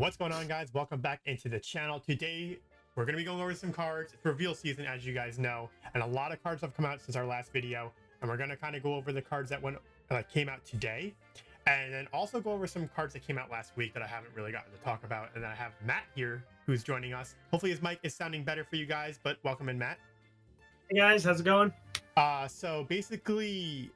What's going on, guys? Welcome back into the channel. Today we're going to be going over some cards. It's reveal season, as you guys know, and a lot of cards have come out since our last video, and we're going to kind of go over the cards that came out today, and then also go over some cards that came out last week that I haven't really gotten to talk about. And then I have Matt here who's joining us. Hopefully his mic is sounding better for you guys, but welcome in, Matt. Hey guys, how's it going? So basically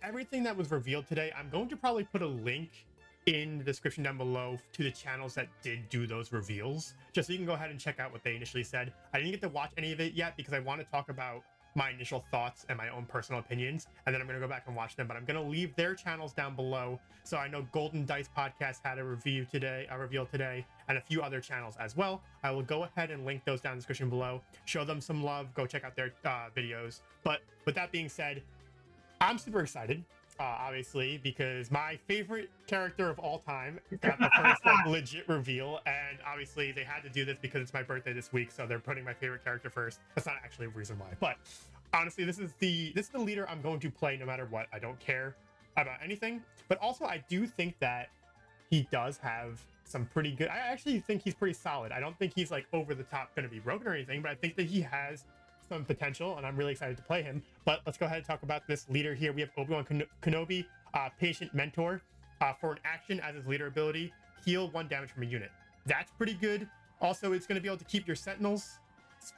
everything that was revealed today, I'm going to probably put a link in the description down below to the channels that did do those reveals, just so you can go ahead and check out what they initially said. I didn't get to watch any of it yet because I want to talk about my initial thoughts and my own personal opinions, and then I'm going to go back and watch them, but I'm going to leave their channels down below. So I know Golden Dice Podcast had a reveal today, and a few other channels as well. I will go ahead and link those down in the description below, show them some love, go check out their videos. But with that being said, I'm super excited. Obviously, because my favorite character of all time got the first legit reveal, and obviously they had to do this because it's my birthday this week, so they're putting my favorite character first. That's not actually a reason why, but honestly, this is the leader I'm going to play no matter what. I don't care about anything, but also I do think that he does have some pretty good. I actually think he's pretty solid. I don't think he's like over the top going to be broken or anything, but I think that he has some potential, and I'm really excited to play him. But let's go ahead and talk about this leader here. We have Obi-Wan Kenobi, Patient Mentor. For an action as his leader ability, heal 1 damage from a unit. That's pretty good. Also, it's going to be able to keep your sentinels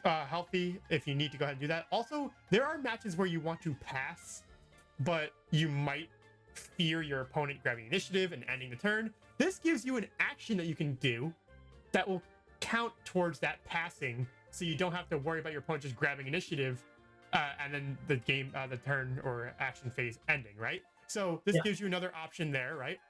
healthy if you need to go ahead and do that. Also, there are matches where you want to pass, but you might fear your opponent grabbing initiative and ending the turn. This gives you an action that you can do that will count towards that passing, so you don't have to worry about your opponent just grabbing initiative and then the turn or action phase ending, right? So this gives you another option there, right?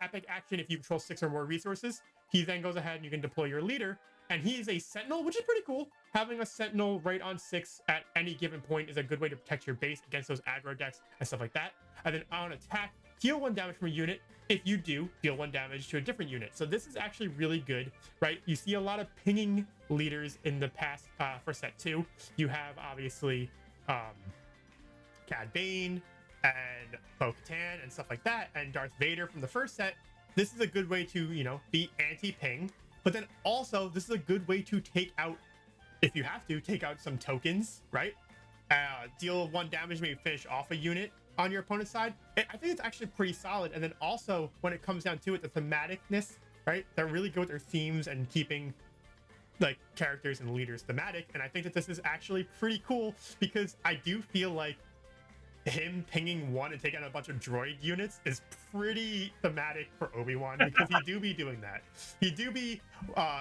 Epic action, if you control 6 or more resources, he then goes ahead and you can deploy your leader, and he is a sentinel, which is pretty cool. Having a sentinel right on 6 at any given point is a good way to protect your base against those aggro decks and stuff like that. And then on attack, heal 1 damage from a unit. If you do, deal 1 damage to a different unit. So this is actually really good, right? You see a lot of pinging leaders in the past for set 2. You have obviously Cad Bane and Bo-Katan and stuff like that, and Darth Vader from the first set. This is a good way to, you know, be anti-ping, but then also this is a good way to take out, if you have to, take out some tokens, right? Deal 1 damage, maybe finish off a unit on your opponent's side. I think it's actually pretty solid. And then also when it comes down to it, the thematicness, right? They're really good with their themes and keeping like characters and leaders thematic. And I think that this is actually pretty cool because I do feel like him pinging 1 and taking out a bunch of droid units is pretty thematic for Obi-Wan, because he do be doing that. He do be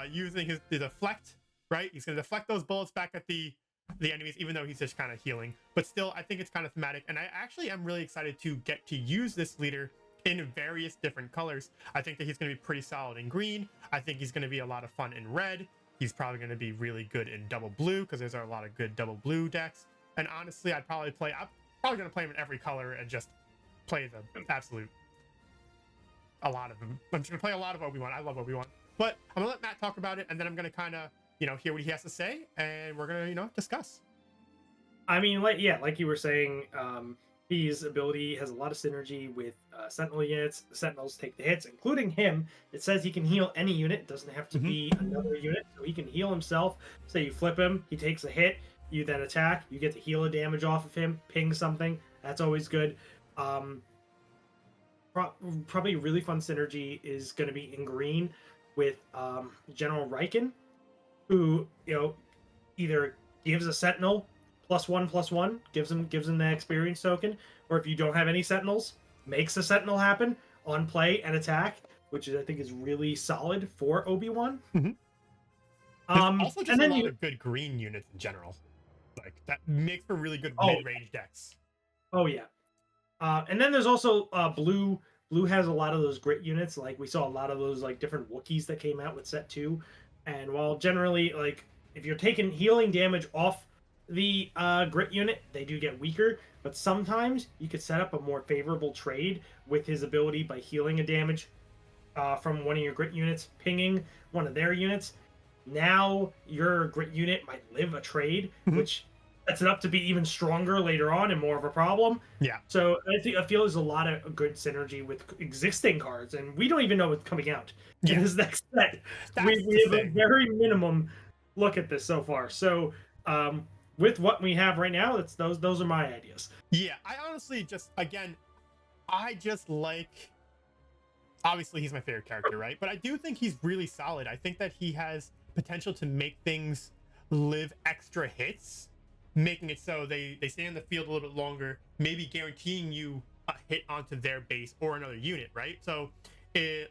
using his deflect, right? He's going to deflect those bullets back at the enemies, even though he's just kind of healing. But still, I think it's kind of thematic, and I actually am really excited to get to use this leader in various different colors. I think that he's going to be pretty solid in green. I think he's going to be a lot of fun in red. He's probably going to be really good in double blue, because there's a lot of good double blue decks. And honestly, I'm probably going to play him in every color and just play a lot of them. I'm just going to play a lot of Obi-Wan. I love Obi-Wan. But I'm going to let Matt talk about it, and then I'm going to kind of, you know, hear what he has to say, and we're gonna, you know, discuss. I mean, like you were saying, his ability has a lot of synergy with Sentinel units. The Sentinels take the hits, including him. It says he can heal any unit. It doesn't have to be another unit, so he can heal himself. Say you flip him, he takes a hit, you then attack, you get to heal a damage off of him, ping something. That's always good. Probably a really fun synergy is going to be in green with General Riken, who, you know, either gives a sentinel +1/+1, gives him the experience token, or if you don't have any sentinels, makes a sentinel happen on play and attack, which I think is really solid for Obi-Wan. Also just a lot of good green units in general. Like, that makes for really good mid-range decks. Oh yeah. And then there's also blue. Blue has a lot of those grit units. Like, we saw a lot of those like different Wookiees that came out with set 2. And while generally, like, if you're taking healing damage off the grit unit, they do get weaker. But sometimes you could set up a more favorable trade with his ability by healing a damage from one of your grit units, pinging one of their units. Now your grit unit might live a trade, which sets it up to be even stronger later on and more of a problem. Yeah. So I feel there's a lot of good synergy with existing cards, and we don't even know what's coming out in this next set. We have a very minimum look at this so far. So with what we have right now, those are my ideas. Yeah, I honestly I just like. Obviously, he's my favorite character, right? But I do think he's really solid. I think that he has potential to make things live extra hits, making it so they stay in the field a little bit longer, maybe guaranteeing you a hit onto their base or another unit, right? So,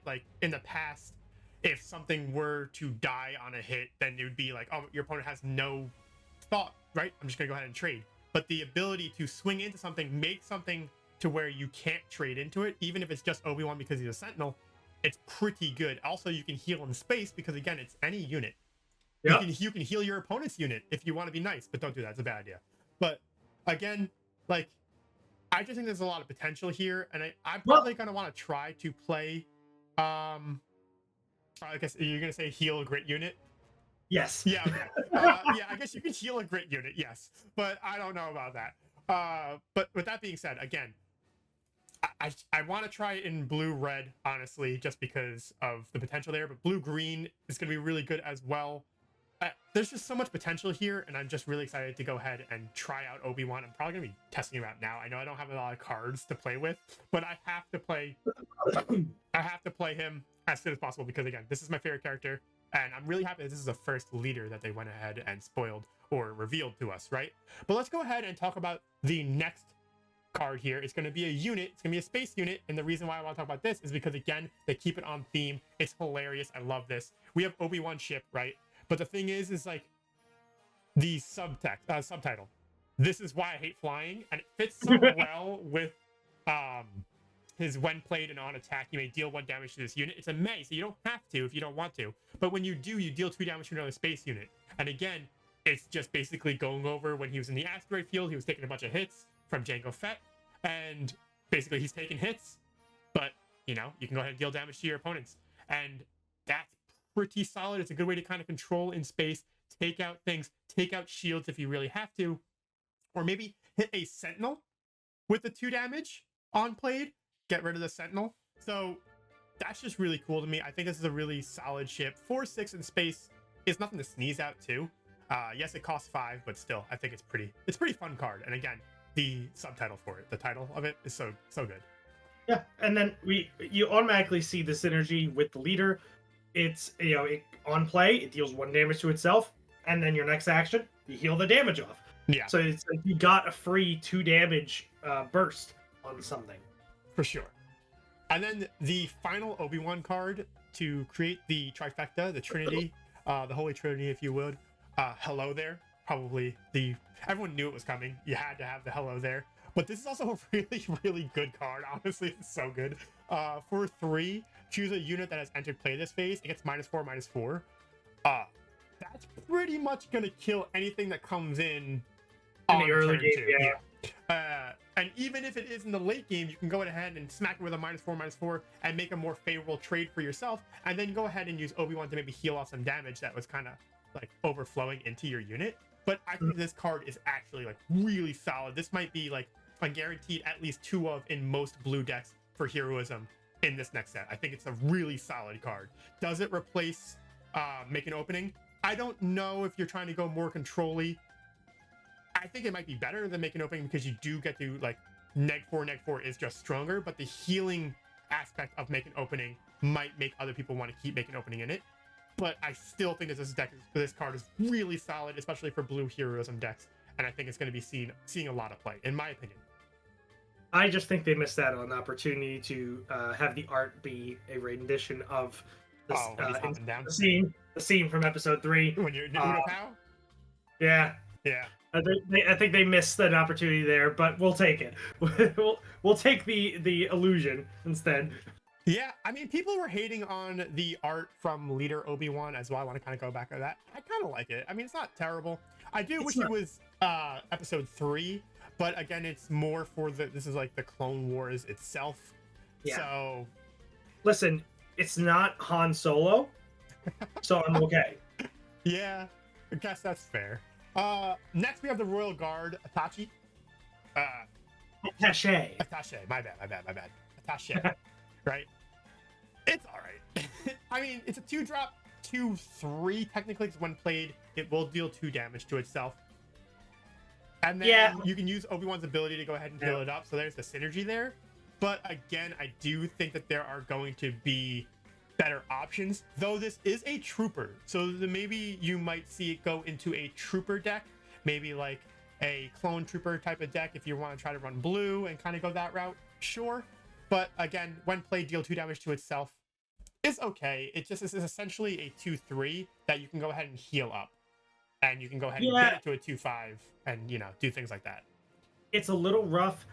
like in the past, if something were to die on a hit, then it would be like, oh, your opponent has no thought, right? I'm just gonna go ahead and trade. But the ability to swing into something, make something to where you can't trade into it, even if it's just Obi-Wan because he's a Sentinel, it's pretty good. Also, you can heal in space because, again, it's any unit. Yep. You can heal your opponent's unit if you want to be nice, but don't do that. It's a bad idea. But again, like, I just think there's a lot of potential here, and I'm probably going to want to try to play. I guess you're going to say heal a grit unit. Yes. Yeah. Okay. Yeah. I guess you can heal a grit unit. Yes, but I don't know about that. But with that being said, again, I want to try it in blue-red, honestly, just because of the potential there. But blue-green is going to be really good as well. There's just so much potential here, and I'm just really excited to go ahead and try out Obi-Wan. I'm probably going to be testing him out now. I know I don't have a lot of cards to play with, but I have to play him as soon as possible because, again, this is my favorite character, and I'm really happy that this is the first leader that they went ahead and spoiled or revealed to us, right? But let's go ahead and talk about the next card here. It's going to be a unit. It's going to be a space unit, and the reason why I want to talk about this is because, again, they keep it on theme. It's hilarious. I love this. We have Obi-Wan ship, right? But the thing is like the subtitle. This is why I hate flying, and it fits so well with his when played and on attack, you may deal 1 damage to this unit. It's a may, so you don't have to if you don't want to. But when you do, you deal 2 damage to another space unit. And again, it's just basically going over when he was in the asteroid field, he was taking a bunch of hits from Jango Fett, and basically he's taking hits, but you know, you can go ahead and deal damage to your opponents. And that's pretty solid. It's a good way to kind of control in space, take out things, take out shields if you really have to, or maybe hit a Sentinel with the 2 damage on played, get rid of the Sentinel. So that's just really cool to me. I think this is a really solid ship. 4/6 in space is nothing to sneeze at too. Yes, it costs 5, but still, I think it's pretty fun card. And again, the subtitle for it, the title of it is so good. Yeah, and then you automatically see the synergy with the leader. It's, you know, on play, it deals 1 damage to itself, and then your next action, you heal the damage off. Yeah. So it's like you got a free 2 damage burst on something. For sure. And then the final Obi-Wan card to create the trifecta, the Trinity, the Holy Trinity, if you would. Hello there. Probably everyone knew it was coming. You had to have the hello there. But this is also a really, really good card. Honestly, it's so good. For 3, choose a unit that has entered play this phase. It gets -4/-4. That's pretty much gonna kill anything that comes in the early game. Yeah. And even if it is in the late game, you can go ahead and smack it with a -4/-4 and make a more favorable trade for yourself, and then go ahead and use Obi-Wan to maybe heal off some damage that was kind of like overflowing into your unit. But I think this card is actually like really solid. This might be like a guaranteed at least 2 of in most blue decks for heroism in this next set. I think it's a really solid card. Does it replace make an opening? I don't know if you're trying to go more control-y. I think it might be better than make an opening because you do get to like -4 is just stronger, but the healing aspect of make an opening might make other people want to keep making opening in it. But I still think that this card is really solid, especially for blue heroism decks, and I think it's going to be seeing a lot of play, in my opinion. I just think they missed out on the opportunity to have the art be a rendition of this, the scene from episode 3 when you're Uno-Pow? Yeah. I think they missed an opportunity there, but we'll take it. we'll take the illusion instead. Yeah, I mean, people were hating on the art from Leader Obi-Wan as well. I want to kind of go back to that. I kind of like it. I mean, it's not terrible. I do wish it was episode 3, but again, it's more for this is like the Clone Wars itself. Yeah. So, listen, it's not Han Solo, so I'm okay. Yeah, I guess that's fair. Next we have the Royal Guard Attache. Attache. Attache. My bad. Attache. Right? It's all right. I mean, it's a 2-drop, 2/3 technically, because when played, it will deal 2 damage to itself. And then you can use Obi-Wan's ability to go ahead and heal it up. So there's the synergy there. But again, I do think that there are going to be better options, though this is a trooper. So maybe you might see it go into a trooper deck, maybe like a clone trooper type of deck if you want to try to run blue and kind of go that route. Sure. But again, when played, deal 2 damage to itself is okay. It just is essentially a 2/3 that you can go ahead and heal up. And you can go ahead and get it to a 2/5 and, you know, do things like that. It's a little rough.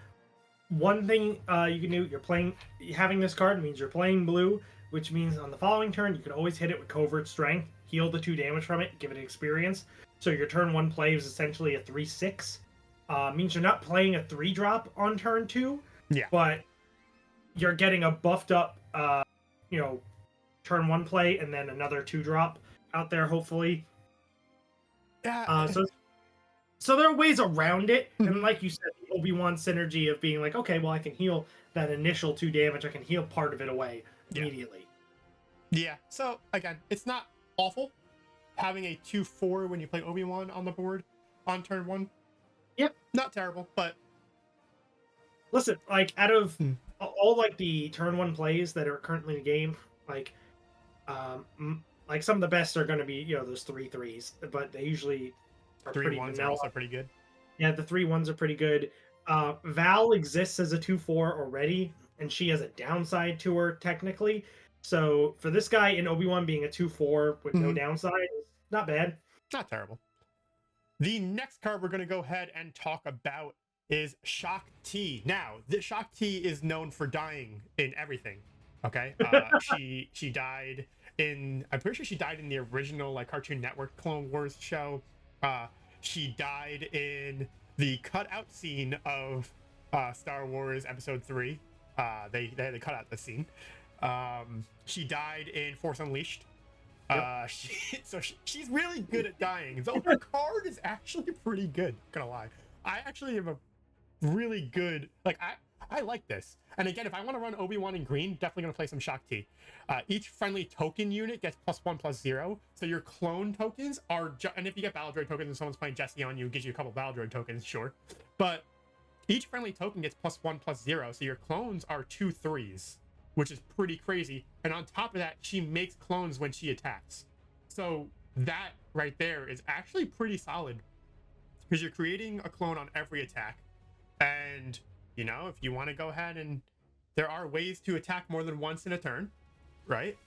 One thing you can do, having this card means you're playing blue, which means on the following turn, you can always hit it with Covert Strength, heal the 2 damage from it, give it experience. So your turn 1 play is essentially a 3/6. Means you're not playing a 3-drop on turn 2, but you're getting a buffed up, turn 1 play and then another 2-drop out there, hopefully. Yeah. So there are ways around it, and like you said, the Obi-Wan synergy of being like, okay, well, I can heal that initial 2 damage. I can heal part of it away immediately. Yeah. So again, it's not awful having a 2/4 when you play Obi-Wan on the board on turn 1. Yep. Not terrible, but listen, like out of all like the turn 1 plays that are currently in the game, like some of the best are going to be those 3/3s, but they usually are 3/1s are also pretty good. Yeah, the 3/1s are pretty good. Val exists as a 2/4 already, and she has a downside to her technically. So for this guy in Obi-Wan being a 2/4 with no downside, not bad. Not terrible. The next card we're going to go ahead and talk about is Shaak Ti. Now, the Shaak Ti is known for dying in everything. Okay, she died in. I'm pretty sure she died in the original like Cartoon Network Clone Wars show. She died in the cutout scene of Star Wars Episode 3. They had to cut out the scene. She died in Force Unleashed. She's really good at dying. So her card is actually pretty good. Not gonna lie, I actually have a really good I like this. And again, if I want to run Obi-Wan in green, definitely gonna play some Shaak Ti. Each friendly token unit gets +1/+0. So your clone tokens are, and if you get Battle Droid tokens and someone's playing Jesse on you, it gives you a couple Battle Droid tokens, sure. But each friendly token gets +1/+0. So your clones are 2/3s, which is pretty crazy. And on top of that, she makes clones when she attacks. So that right there is actually pretty solid, because you're creating a clone on every attack. And if you want to go ahead, and there are ways to attack more than once in a turn, right?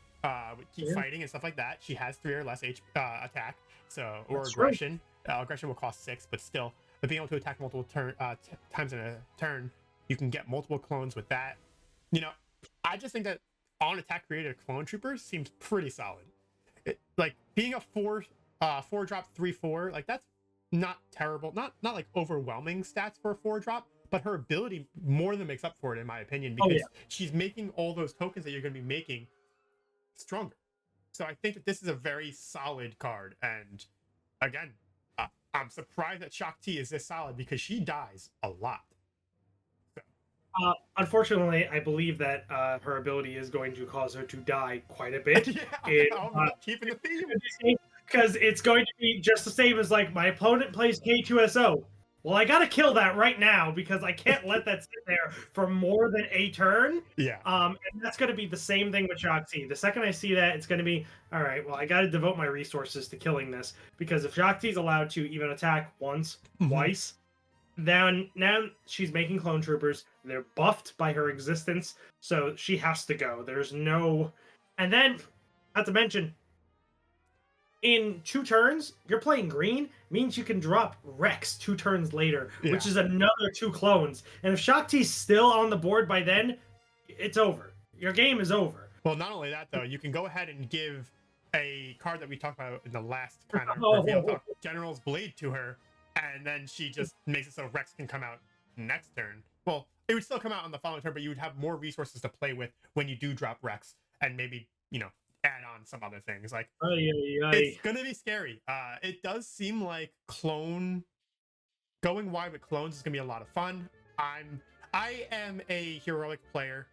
Keep fighting and stuff like that. She has 3 or less attack, so or That's aggression. Aggression will cost 6, but still, but being able to attack multiple times in a turn, you can get multiple clones with that. I just think that on attack created clone troopers seems pretty solid. Like being a 4-drop 3/4, like that's not terrible, not like overwhelming stats for a 4-drop. But her ability more than makes up for it, in my opinion, because she's making all those tokens that you're going to be making stronger. So I think that this is a very solid card. And again, I'm surprised that Shaak Ti is this solid, because she dies a lot. So. Unfortunately, I believe that her ability is going to cause her to die quite a bit. Keeping the theme. Because it's going to be just the same as like my opponent plays K2SO. Well, I gotta kill that right now, because I can't let that sit there for more than a turn. Yeah. And that's gonna be the same thing with Shaak Ti. The second I see that, it's gonna be, all right, well, I gotta devote my resources to killing this, because if Shaak Ti is allowed to even attack once, twice, then now she's making clone troopers. They're buffed by her existence, so she has to go. There's no, and then, not to mention, in 2 turns, you're playing green, means you can drop Rex 2 turns later, which is another 2 clones. And if Shaak Ti's still on the board by then, it's over. Your game is over. Well, not only that, though, you can go ahead and give a card that we talked about in the last kind of reveal talk, General's Blade, to her, and then she just makes it so Rex can come out next turn. Well, it would still come out on the following turn, but you would have more resources to play with when you do drop Rex, and maybe, add on some other things. Like, Ay. it's gonna be scary. It does seem like going wide with clones is gonna be a lot of fun. I am a heroic player.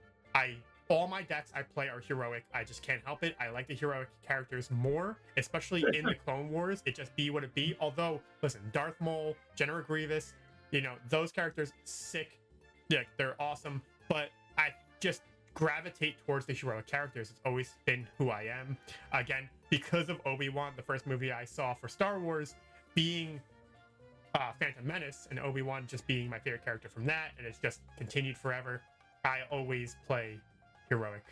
All my decks I play are heroic. I just can't help it. I like the heroic characters more, especially in the Clone Wars. It just be what it be. Although, listen, Darth Maul, General Grievous, those characters, sick. Yeah, they're awesome. But I just gravitate towards the heroic characters. It's always been who I am. Again, because of Obi-Wan, the first movie I saw for Star Wars, being Phantom Menace, and Obi-Wan just being my favorite character from that, and it's just continued forever. I always play heroic,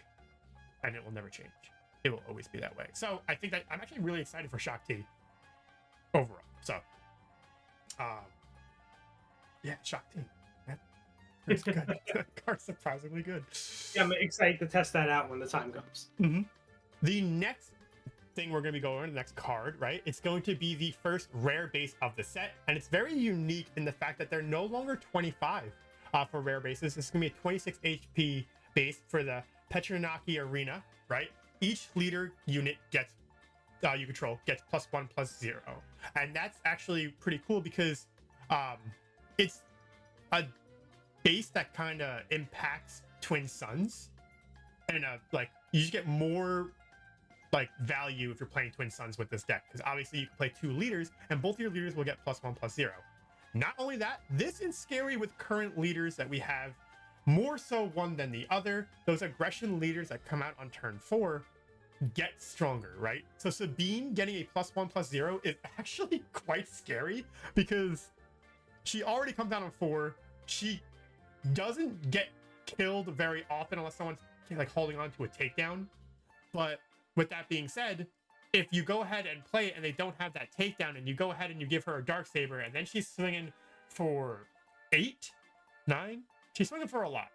and it will never change. It will always be that way. So I think that I'm actually really excited for Shaak Ti overall. So, yeah, Shaak Ti. It's good. That card's surprisingly good. Yeah, I'm excited to test that out when the time comes. Mm-hmm. The next thing we're going to be going on, the next card, right? It's going to be the first rare base of the set, and it's very unique in the fact that they're no longer 25 for rare bases. This is going to be a 26 HP base for the Petranaki Arena, right? Each leader unit gets you control gets +1/+0, and that's actually pretty cool because it's a base that kind of impacts Twin Suns, and like you just get more like value if you're playing Twin Suns with this deck, because obviously you can play 2 leaders and both your leaders will get +1/+0. Not only that, this is scary with current leaders that we have, more so one than the other. Those aggression leaders that come out on turn 4 get stronger, right? So Sabine getting a +1/+0 is actually quite scary because she already comes down on 4. She doesn't get killed very often unless someone's like holding on to a takedown. But with that being said, if you go ahead and play it and they don't have that takedown, and you go ahead and you give her a Darksaber, and then she's swinging for 8, 9, she's swinging for a lot,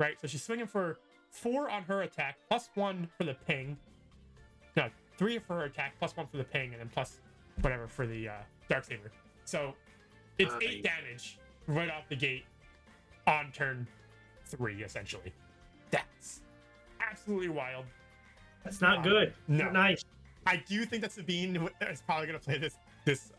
right? So she's swinging for 4 on her attack, +1 for the ping. No, 3 for her attack, +1 for the ping, and then plus whatever for the Darksaber. So it's 8 damage right off the gate on turn 3, essentially. That's absolutely wild. That's not good. No. Not nice. I do think that Sabine is probably going to play this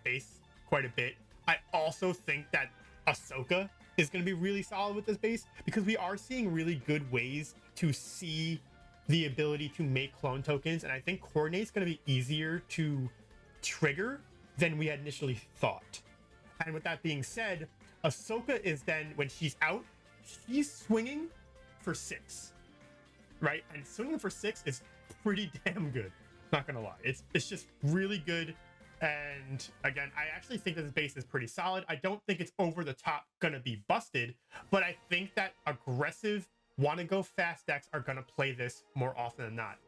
base quite a bit. I also think that Ahsoka is going to be really solid with this base, because we are seeing really good ways to see the ability to make clone tokens, and I think Coordinate's going to be easier to trigger than we had initially thought. And with that being said, Ahsoka is then, when she's out, she's swinging for 6, right? And swinging for 6 is pretty damn good, not gonna lie. It's just really good. And again, I actually think that this base is pretty solid. I don't think it's over the top gonna be busted, but I think that aggressive, want to go fast decks are gonna play this more often than not.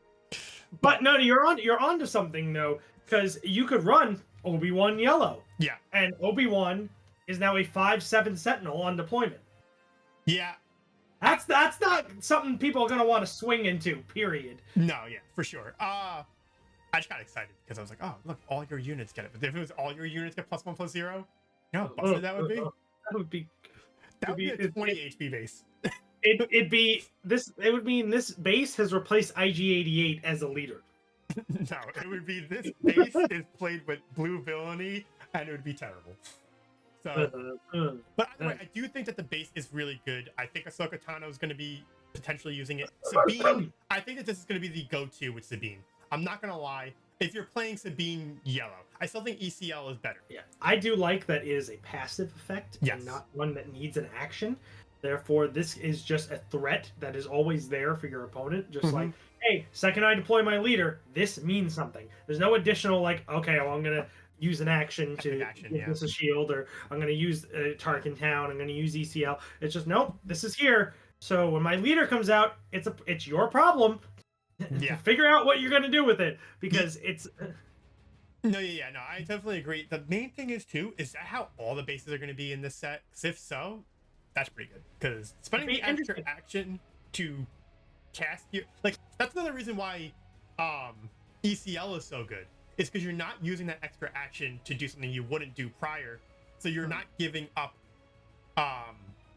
But no, you're on to something though, because you could run Obi-Wan yellow. Yeah. And Obi-Wan is now a 5/7 Sentinel on deployment. Yeah. That's not something people are gonna want to swing into, period. No, yeah, for sure. I just got excited because I was like, oh, look, all your units get it. But if it was all your units get +1/+0, you know how busted that would be? That would be a 20 HP base. It would mean this base has replaced IG-88 as a leader. No, it would be this base is played with blue villainy, and it would be terrible. So, but either way, I do think that the base is really good. I think Ahsoka Tano is going to be potentially using it. Sabine, I think that this is going to be the go-to with Sabine. I'm not going to lie. If you're playing Sabine yellow, I still think ECL is better. Yeah, I do like that it is a passive effect and not one that needs an action. Therefore, this is just a threat that is always there for your opponent. Just like, hey, second I deploy my leader, this means something. There's no additional like, okay, well, I'm going to use an action to give this a shield, or I'm going to use Tarkin Town, I'm going to use ECL. It's just, nope, this is here. So when my leader comes out, it's your problem. Yeah. Figure out what you're going to do with it, because it's... No, I definitely agree. The main thing is that how all the bases are going to be in this set? Because if so, that's pretty good. Because spending the extra action to cast you... Like, that's another reason why ECL is so good. It's because you're not using that extra action to do something you wouldn't do prior. So you're not giving up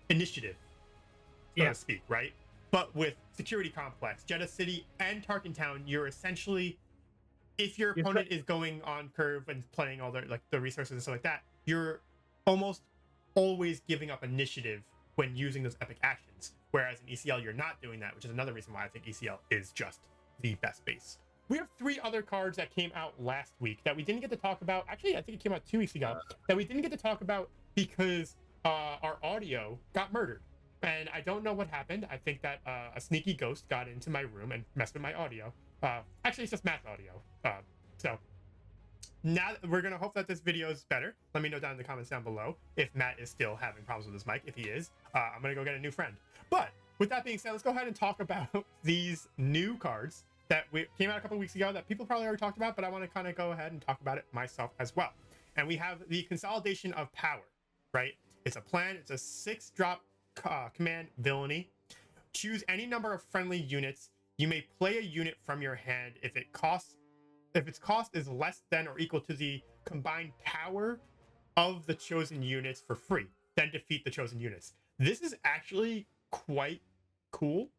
initiative, so to speak, right? But with Security Complex, Jeddah City, and Tarkin Town, you're essentially, if your opponent is going on curve and playing all their the resources and stuff like that, you're almost always giving up initiative when using those epic actions. Whereas in ECL, you're not doing that, which is another reason why I think ECL is just the best base. We have 3 other cards that came out last week that we didn't get to talk about. Actually, I think it came out 2 weeks ago that we didn't get to talk about because our audio got murdered. And I don't know what happened. I think that a sneaky ghost got into my room and messed with my audio. Actually, it's just Matt's audio. So now we're going to hope that this video is better. Let me know down in the comments down below if Matt is still having problems with his mic. If he is, I'm going to go get a new friend. But with that being said, let's go ahead and talk about these new cards that came out a couple weeks ago that people probably already talked about, but I want to kind of go ahead and talk about it myself as well. And we have the Consolidation of Power, right? It's a plan. It's a 6-drop command villainy. Choose any number of friendly units. You may play a unit from your hand if its cost is less than or equal to the combined power of the chosen units for free. Then defeat the chosen units. This is actually quite cool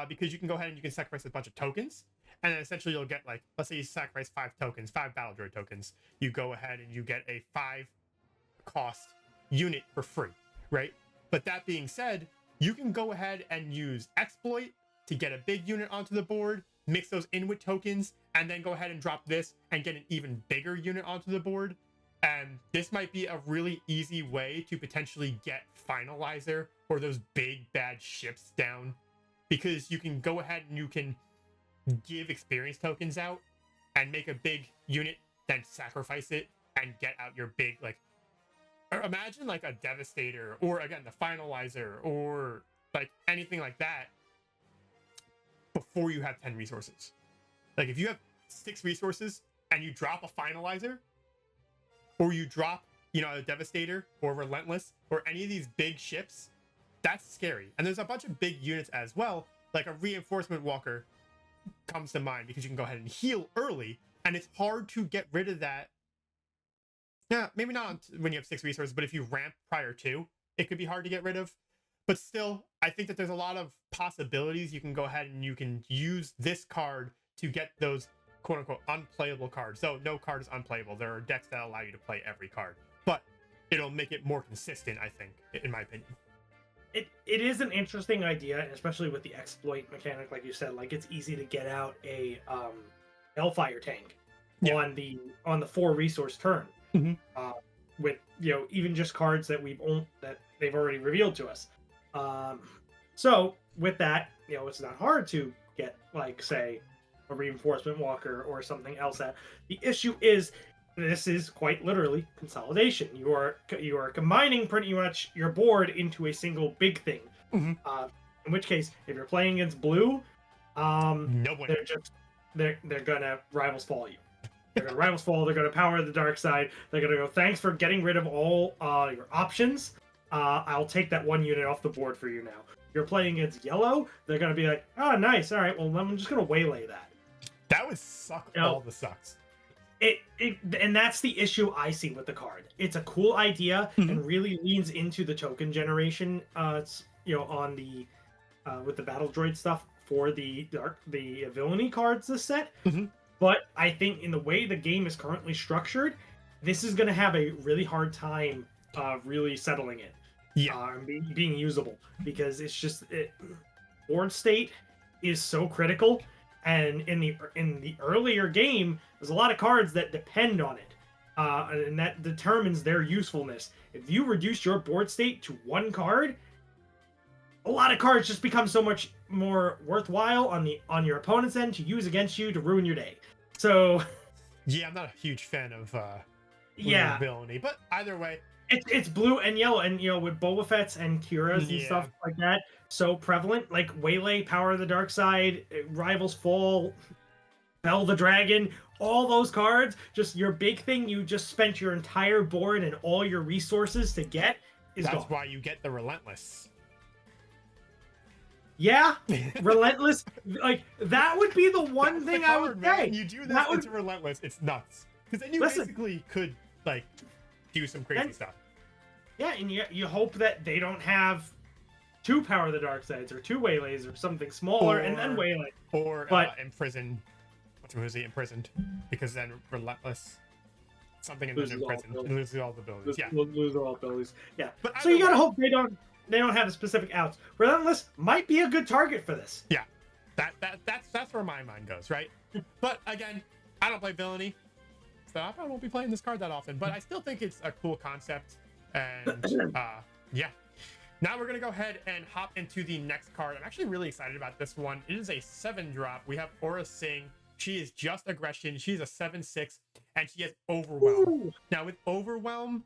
because you can go ahead and you can sacrifice a bunch of tokens, and then essentially you'll get, like, let's say you sacrifice 5 tokens, 5 battle droid tokens. You go ahead and you get a 5-cost unit for free, right? But that being said, you can go ahead and use exploit to get a big unit onto the board, mix those in with tokens, and then go ahead and drop this and get an even bigger unit onto the board. And this might be a really easy way to potentially get Finalizer or those big bad ships down, because you can go ahead and you can give experience tokens out and make a big unit, then sacrifice it and get out your big, like, imagine like a Devastator or again the Finalizer or like anything like that before you have 10 resources. Like if you have 6 resources and you drop a Finalizer, or you drop, you know, a Devastator or Relentless or any of these big ships, that's scary. And there's a bunch of big units as well, like a Reinforcement Walker comes to mind because you can go ahead and heal early, and it's hard to get rid of that. Yeah, maybe not when you have 6 resources, but if you ramp prior to, it could be hard to get rid of. But still, I think that there's a lot of possibilities. You can go ahead and you can use this card to get those quote-unquote unplayable cards. So no card is unplayable. There are decks that allow you to play every card, but it'll make it more consistent, I think, in my opinion. It is an interesting idea, especially with the exploit mechanic, like you said. Like, it's easy to get out a Hellfire tank on the 4 resource turn. With, you know, even just cards that that they've already revealed to us. So with that, you know, it's not hard to get, like, say, a Reinforcement Walker or something else. That the issue is, this is quite literally consolidation. You are combining pretty much your board into a single big thing. In which case, if you're playing against blue, they're gonna Rivals Fall you. They're gonna Rivals Fall. They're gonna power the dark side. They're gonna go, thanks for getting rid of all your options. I'll take that 1 unit off the board for you now. If you're playing against yellow, they're gonna be like, oh, nice. All right, well, I'm just gonna waylay that. That would suck all the sucks. And that's the issue I see with the card. It's a cool idea and really leans into the token generation. You know, on the with the battle droid stuff for the villainy cards this set. But I think in the way the game is currently structured, this is going to have a really hard time really settling it. Being usable, because it's just board state is so critical. And in the earlier game, there's a lot of cards that depend on it, and that determines their usefulness. If you reduce your board state to 1 card, a lot of cards just become so much more worthwhile on your opponent's end to use against you to ruin your day. So, yeah, I'm not a huge fan of villainy, but either way, it's blue and yellow, and you know, with Boba Fett's and Kira's and stuff like that, so prevalent, like Waylay, Power of the Dark Side, Rivals Fall, Bell the Dragon, all those cards, just your big thing you just spent your entire board and all your resources to get is gone. That's why you get the Relentless. Yeah, Relentless, like, that would be the one thing I would say. You do this, it's Relentless, it's nuts. Because then you basically could, like, do some crazy stuff. Yeah, and you hope that they don't have two Power the Dark Sides or two Waylays or something smaller and then Waylay. Or But imprisoned. Who's he imprisoned? Because then Relentless. Something and then Loses all imprisoned. abilities. Loses all the abilities. Yeah. lose all abilities. Yeah. But So you gotta way, hope they don't have specific outs. Relentless might be a good target for this. Yeah. That's where my mind goes, right? But again, I don't play villainy, so I probably won't be playing this card that often. But I still think it's a cool concept, and yeah. Now we're gonna go ahead and hop into the next card. I'm actually really excited about this one. It is a 7-drop. We have Aura Singh. She is just aggression. She's a 7/6, and she has Overwhelm. Ooh. Now with Overwhelm,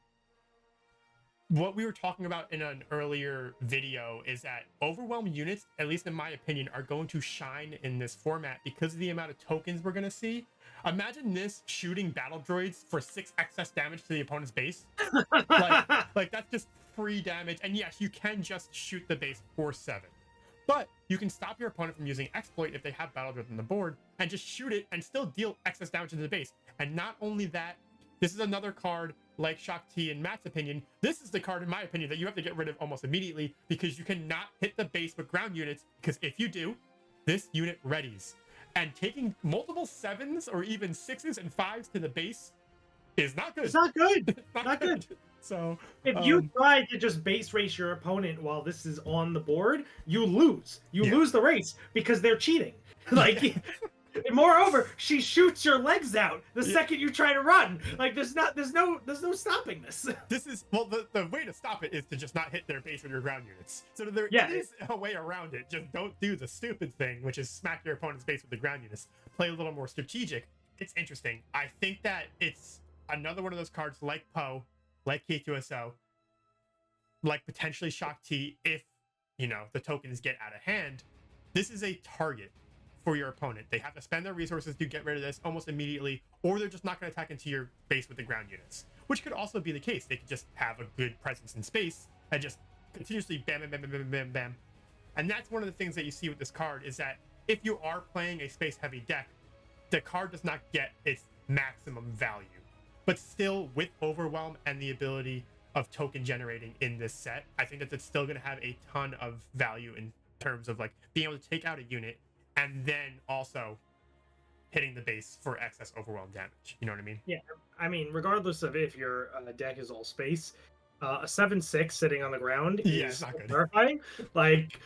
what we were talking about in an earlier video is that Overwhelm units, at least in my opinion, are going to shine in this format because of the amount of tokens we're going to see. Imagine this shooting battle droids for 6 excess damage to the opponent's base. like that's just free damage. And yes, you can just shoot the base for 7. But you can stop your opponent from using exploit if they have battle droids on the board and just shoot it and still deal excess damage to the base. And not only that, this is another card like Shaak Ti in Matt's opinion. This is the card, in my opinion, that you have to get rid of almost immediately because you cannot hit the base with ground units, because if you do, this unit readies. And taking multiple 7s or even 6s and 5s to the base is not good. It's not good. It's not good. So if you try to just base race your opponent while this is on the board, you lose. You lose the race because they're cheating. Like, moreover, she shoots your legs out the second you try to run. Like, there's no stopping this. This is, well, the way to stop it is to just not hit their base with your ground units. So there is a way around it. Just don't do the stupid thing, which is smack your opponent's base with the ground units. Play a little more strategic. It's interesting. I think that it's another one of those cards like Poe, like K2SO, like potentially Shaak Ti if, the tokens get out of hand. This is a target for your opponent. They have to spend their resources to get rid of this almost immediately, or they're just not going to attack into your base with the ground units, which could also be the case. They could just have a good presence in space and just continuously bam, bam, bam, bam, bam, bam, bam. And that's one of the things that you see with this card is that if you are playing a space-heavy deck, the card does not get its maximum value. But still, with Overwhelm and the ability of token generating in this set, I think that it's still going to have a ton of value in terms of like being able to take out a unit and then also hitting the base for excess Overwhelm damage. You know what I mean? Yeah. I mean, regardless of if your deck is all space, a 7/6 sitting on the ground is not good. terrifying. Like,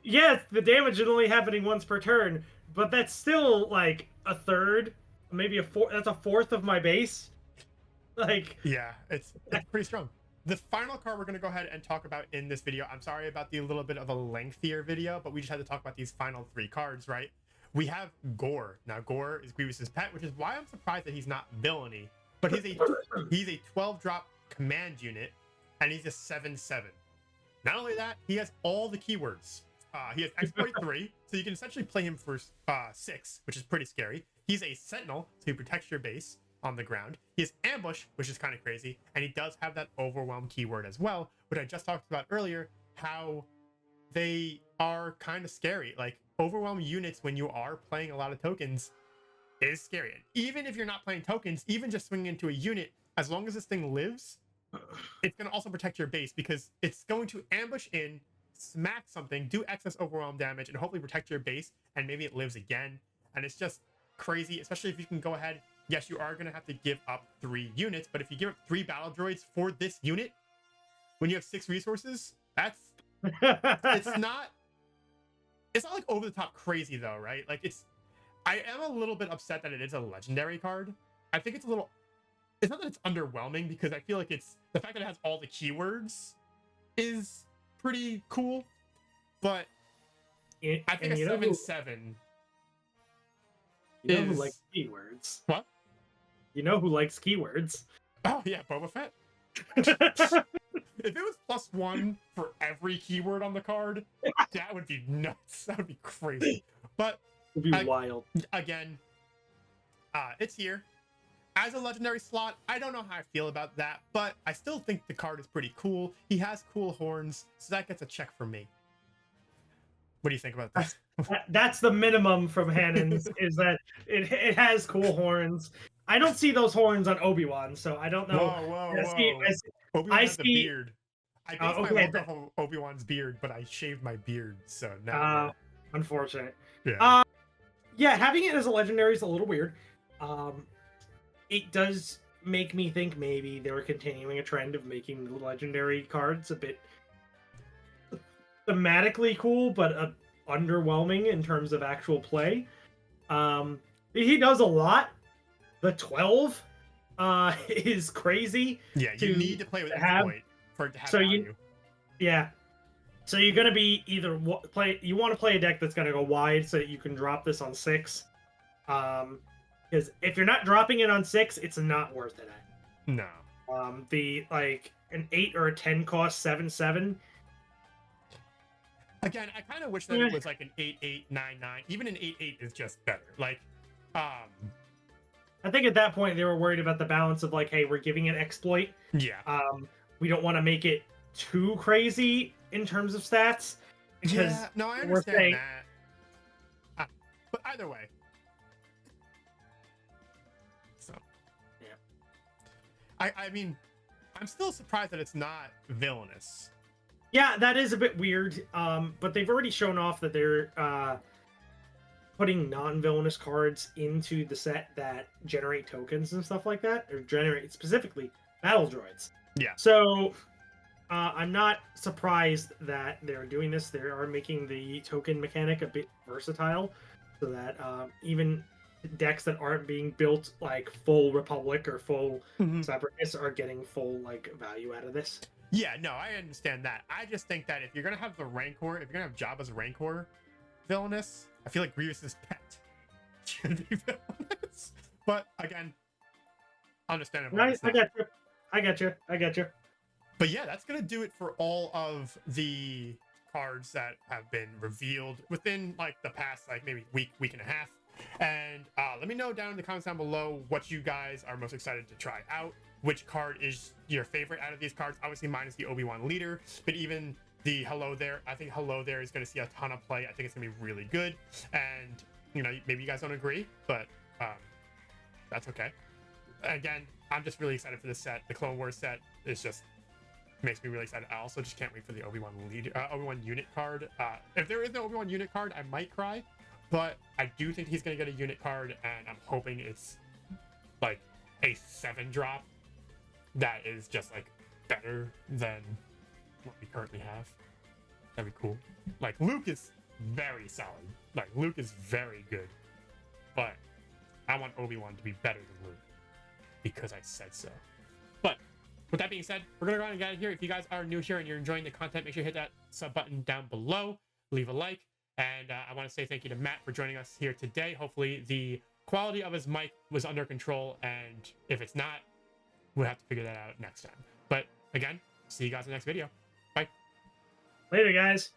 yeah, the damage is only happening once per turn, but that's still like a third, maybe a fourth. That's a fourth of my base. Like, yeah, it's pretty strong. The final card we're going to go ahead and talk about in this video, I'm sorry about the little bit of a lengthier video, but we just had to talk about these final 3 cards, right? We have Gore. Now, Gore is Grievous's pet, which is why I'm surprised that he's not villainy, but he's a 12-drop command unit, and he's a 7/7. Not only that, he has all the keywords. He has Exploit 3, so you can essentially play him for 6, which is pretty scary. He's a Sentinel, so he protects your base on the ground. He has Ambush, which is kind of crazy, and he does have that Overwhelm keyword as well, which I just talked about earlier, how they are kind of scary. Like, Overwhelm units, when you are playing a lot of tokens, is scary. And even if you're not playing tokens, even just swinging into a unit, as long as this thing lives, it's going to also protect your base because it's going to ambush in, smack something, do excess Overwhelm damage, and hopefully protect your base, and maybe it lives again. And it's just crazy, especially if you can go ahead. Yes, you are going to have to give up 3 units, but if you give up 3 battle droids for this unit, when you have 6 resources, that's it's not like over the top crazy though, right? Like, I am a little bit upset that it is a legendary card. I think it's not that it's underwhelming, because I feel like it's the fact that it has all the keywords is pretty cool, but I think a 7/7. You know who likes keywords? What? You know who likes keywords? Oh yeah, Boba Fett. If it was +1 for every keyword on the card, that would be nuts. That would be crazy. But it would be wild. Again, it's here. As a legendary slot, I don't know how I feel about that, but I still think the card is pretty cool. He has cool horns, so that gets a check from me. What do you think about that? That's the minimum from Hannonz, is that it has cool horns. I don't see those horns on Obi-Wan, so I don't know. Whoa. Obi-Wan has a beard. I based my okay. look off of Obi-Wan's beard, but I shaved my beard, so now. Unfortunate. Yeah. Yeah, having it as a legendary is a little weird. It does make me think maybe they were continuing a trend of making the legendary cards a bit thematically cool, but underwhelming in terms of actual play. He does a lot. The 12 is crazy. Yeah, you need to play with have. exploit for it to have So value. Yeah. So you're gonna be either you want to play a deck that's gonna go wide so that you can drop this on 6. Because if you're not dropping it on 6, it's not worth it. No. The an 8 or a 10 cost 7/7. Again, I kind of wish that it was like an 8/8/9/9. Even an 8/8 is just better. Like, I think at that point they were worried about the balance of like, hey, we're giving it exploit. Yeah. We don't want to make it too crazy in terms of stats. Because yeah, no, I understand that. But either way. So. Yeah. I mean, I'm still surprised that it's not villainous. Yeah, that is a bit weird. But they've already shown off that they're putting non-villainous cards into the set that generate tokens and stuff like that, or generate specifically battle droids. Yeah. So I'm not surprised that they're doing this. They are making the token mechanic a bit versatile, so that even decks that aren't being built like full Republic or full Separatists are getting full like value out of this. Yeah, no, I understand that. I just think that if you're gonna have the Rancor, if you're gonna have Jabba's Rancor villainous, I feel like Grievous's pet should be villainous. But again, understandable. I got you. But yeah, that's gonna do it for all of the cards that have been revealed within like the past like maybe week and a half. And let me know down in the comments down below what you guys are most excited to try out. Which card is your favorite out of these cards? Obviously, mine is the Obi-Wan leader, but even the Hello There, I think Hello There is going to see a ton of play. I think it's going to be really good. And, you know, maybe you guys don't agree, but that's okay. Again, I'm just really excited for this set. The Clone Wars set is just makes me really excited. I also just can't wait for the Obi-Wan Obi-Wan unit card. If there is no Obi-Wan unit card, I might cry, but I do think he's going to get a unit card, and I'm hoping it's like a 7-drop. That is just like better than what we currently have. That'd be cool. Like Luke is very solid. Like Luke is very good. But I want Obi-Wan to be better than Luke because I said so. But with that being said, we're gonna go ahead and get out of here. If you guys are new here and you're enjoying the content, make sure you hit that sub button down below, leave a like, and I want to say thank you to Matt for joining us here today. Hopefully the quality of his mic was under control, and if it's not, we'll have to figure that out next time. But again, see you guys in the next video. Bye. Later, guys.